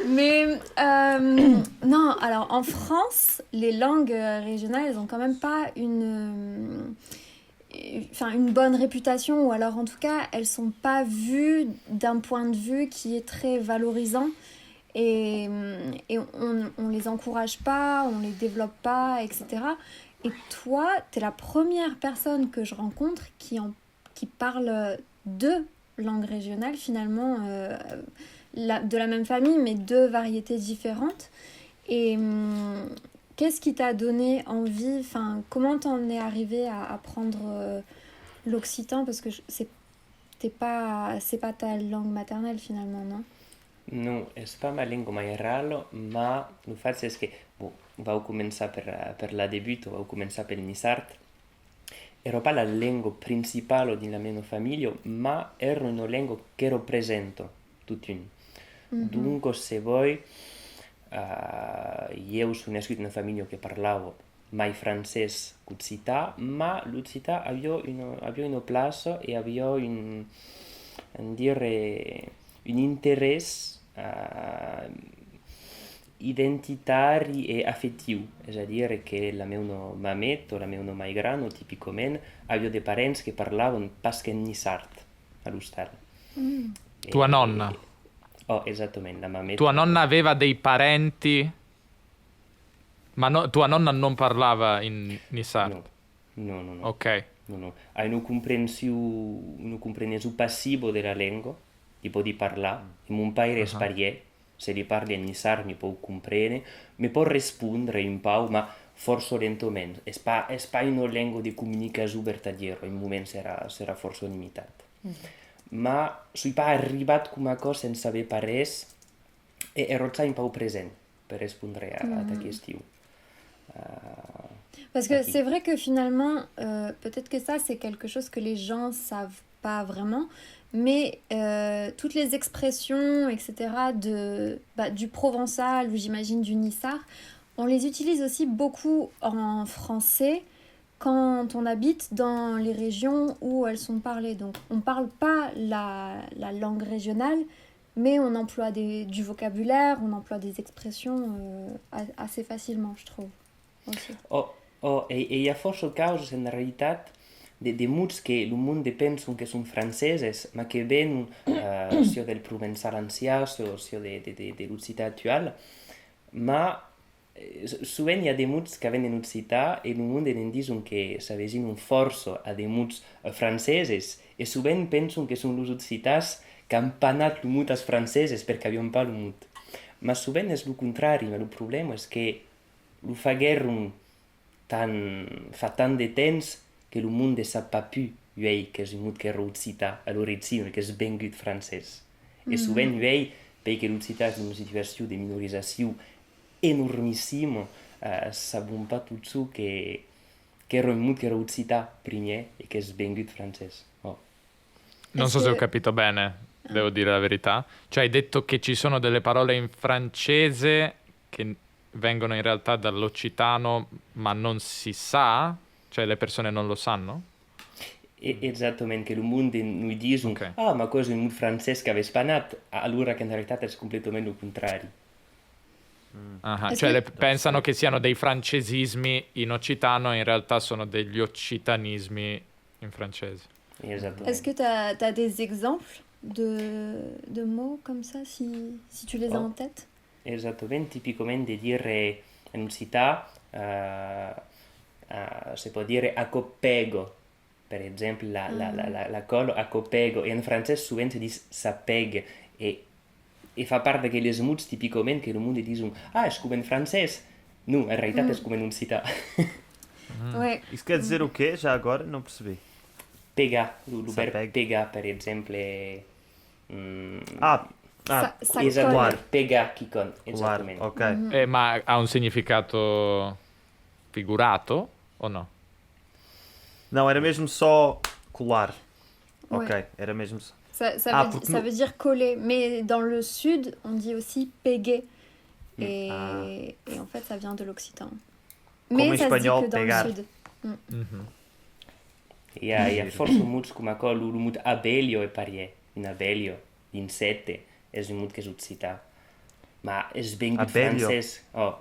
Mais non, alors en France, les langues régionales, elles ont quand même pas une bonne réputation, ou alors en tout cas, elles sont pas vues d'un point de vue qui est très valorisant. Et on les encourage pas, on les développe pas, etc. Et toi, t'es la première personne que je rencontre qui parle deux langues régionales, finalement, de la même famille, mais deux variétés différentes. Et qu'est-ce qui t'a donné envie, comment t'en es arrivé à apprendre l'occitan? Parce que c'est pas ta langue maternelle, finalement, non? No, és pas ma llengua materna, ma el fet és que vau començar per la debut, vau començar pel Nissart. Ero pas la lingua principale della mia famiglia, ma era una lingua che rappresento tutto un. Dunque, se voi, io sono nascut in una famiglia che parlava mai francès que occità, ma l'occità aveva una place e aveva un interès identitari e affettiu, és a dir, que la meva mamet o la meva mai gran, tipicament, havia de parents que parlaven pas que nissart a l'hostal. Tua nonna? Oh, esattamente, la mamet. Tua nonna aveva dei parenti, ma tua nonna non parlava in nissart? No. Ok. No. Hai una comprensió passiva della lingua, tipo di parlare. Mon pare és parier, se li parli in nissart mi può comprendere, mi può rispondere in pau, ma forse lentament. És pas una lingua di comunicació vertadiera, in moment serà força limitat. Ma soy pas arribat com a cosa sense saber parès e ero già un peu present per rispondre a ta question. Parce que c'est vrai que finalement, peut-être que ça, c'est quelque chose que les gens savent pas vraiment, mais toutes les expressions, etc., du provençal ou j'imagine du nissart, on les utilise aussi beaucoup en français quand on habite dans les régions où elles sont parlées. Donc, on ne parle pas la langue régionale, mais on emploie du vocabulaire, on emploie des expressions assez facilement, je trouve. Aussi. E hi ha força causes, en realitat, de mots que el món pensa que són franceses, ma que ven sia del provençal ancià, sia de l'occità actual, ma sovint hi ha de mots que venen occità e el món en diuen que s'avecinen força a de mots franceses e sovint pensen que són els occitans que han panat el mot als franceses perquè havien pas el mot. Ma sovint és el contrari, ma el problema és que lo fagueren fa tant de temps que el món ne sap pas plus que és un mot que era occità a l'origine, que és vengut francès. E sovint perquè l'occità és una situació de minorització enormissima, sabem pas tot això que era un mot che era occità primer e che è vengut francese. Non so se ho capito bene, devo dire la verità. Cioè hai detto che ci sono delle parole in francese che vengono in realtà dall'occitano, ma non si sa? Cioè le persone non lo sanno? Esattamente, che il mondo noi dicono ma questo è un mondo francese che aveva spanato, allora che in realtà è completamente il contrario. Cioè pensano che siano dei francesismi in occitano e in realtà sono degli occitanismi in francese. Exactement. Est-ce que tu as des exemples de mots comme ça, si tu les as en tête? Esattamente, tipicamente di dire in occità si può dire accopego, per esempio la colo accopego, e in francese sovint si dice sapeg, e fa parte che les mots tipicamente che il mondo dicono és come in francese. No, in realtà è come in occità. Ouais. Isso quer dizer o quê? Já agora? Não percebi. Pegar, o verbo pegar, per esempio. Claro. Pegar, Kikon, esattamente. Ok. Ma ha un significato figurato o no? Não, era mesmo só colar. Ouais. Ok, era mesmo só. Ça veut dire coller, mais dans le sud, on dit aussi peguer. Et en fait, ça vient de l'occitan. Mais ça se dit que dans pegar. le sud. Hi ha força mots com el mot abelio e parier, in abelio, in sette, és un mot que és occità. Ma és ben gut Abelio. francès. Oh,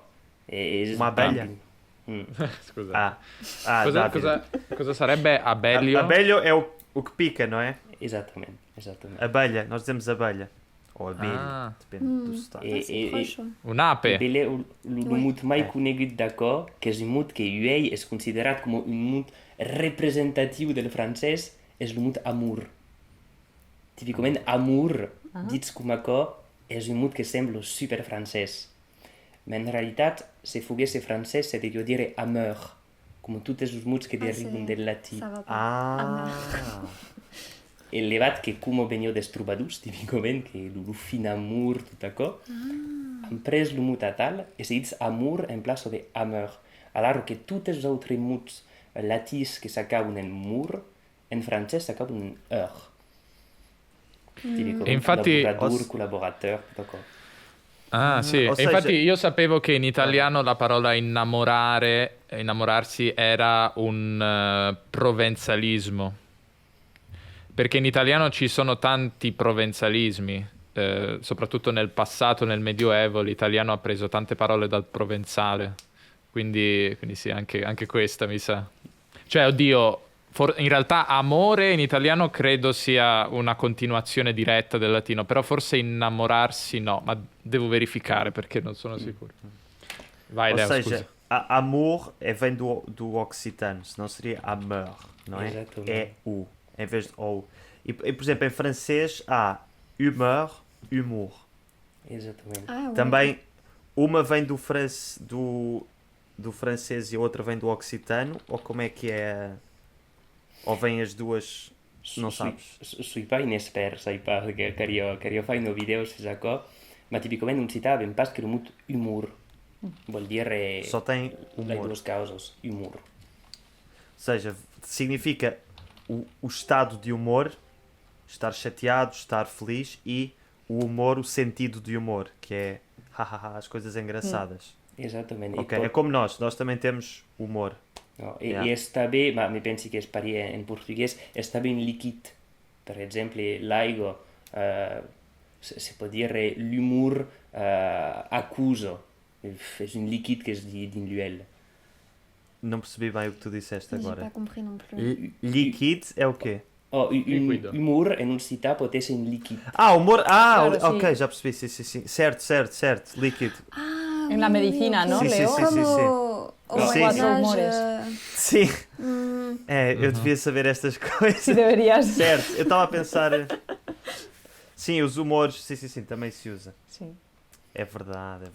és Uma abelha? Scusa. Ah, Davide. Cosa sarebbe abelio? Abelho é o que pica, não é? Exatamente, exatamente. Abelha, nós dizemos abelha. Ou abelha, Ah. depende do sotaque. Ah, c'est proche. Ouais. Un'ape. Bel è un Ouais. mot mai conegut d'acò, que és un mot que uei és considerat com un mot representatiu del francès, és el mot amour. Tipicament amour, dits com acò, és un mot que sembla super francès. Ma en realitat, se foguesse francès, se devia dire amour, com tots els mots que deriven del latí. Ça va pas. Ah, E levat que come veniu des trobadors, tipicament, que lo fin amour, tot acò, han pres lo mot a tal e se dits amour en plaça de amour. Alors que tots els altres mots latís que s'acaben en mur, en francès s'acaben en heure. Tipicament, E infatti- collaborador, collaborateur, tot acò. Ah, sì. o E seja- infatti io sapevo che in italiano la parola innamorarsi era un provenzalismo. Perché in italiano ci sono tanti provenzalismi, soprattutto nel passato, nel Medioevo, l'italiano ha preso tante parole dal provenzale. Quindi sì, anche questa mi sa. Cioè, oddio, in realtà amore in italiano credo sia una continuazione diretta del latino, però forse innamorarsi no, ma devo verificare perché non sono sicuro. Vai, ou Leo, seja, scusa. amor vem do occitano, senão seria amour, não é? Exatamente. É u, em vez de ou. E, por exemplo, em francês há humeur, humour. Exatament. Ah, ouais. Também uma vem do francês e a outra vem do occitano, ou como é que é? Ou vêm as duas, não sabes? Sui pas un expert, sai pas, que io fai no videos és acò, ma tipicament un cità ben pas que el mot humor. Vol dire Só tem les humor. dues causes, humor. Ou seja, significa o estado de humor, estar chateado, estar feliz, e o humor, o sentido de humor, que é hahaha, as coisas engraçadas. Exatament. Ok, é como nós também temos humor. No, Yeah. I està bé, ma mi pensi que es paria en portuguès, està bé un líquid. Per exemple, l'aigua, se pot dire l'humor acuso. És un líquid que es din l'huel. Não percebi bem o que tu disseste J'ai agora. pas compris non plus. Líquido é o quê? Oh, Liquido. humor en un cità pot ser un líquid. Ah, humor. Ah, Claro, ok, sí. já percebi. Sim. Certo. Líquido. Ah, En la medicina, ¿no, Sí, sí, Leo? sí, Comme sí, sí. au Los Moyen cuatro Âge, humores. Sim, hmm, eu devia saber estas coisas. Sí, deberías. Certo, eu estava a pensar. Sim, os humores, sim, também se usa. Sí. É verdade.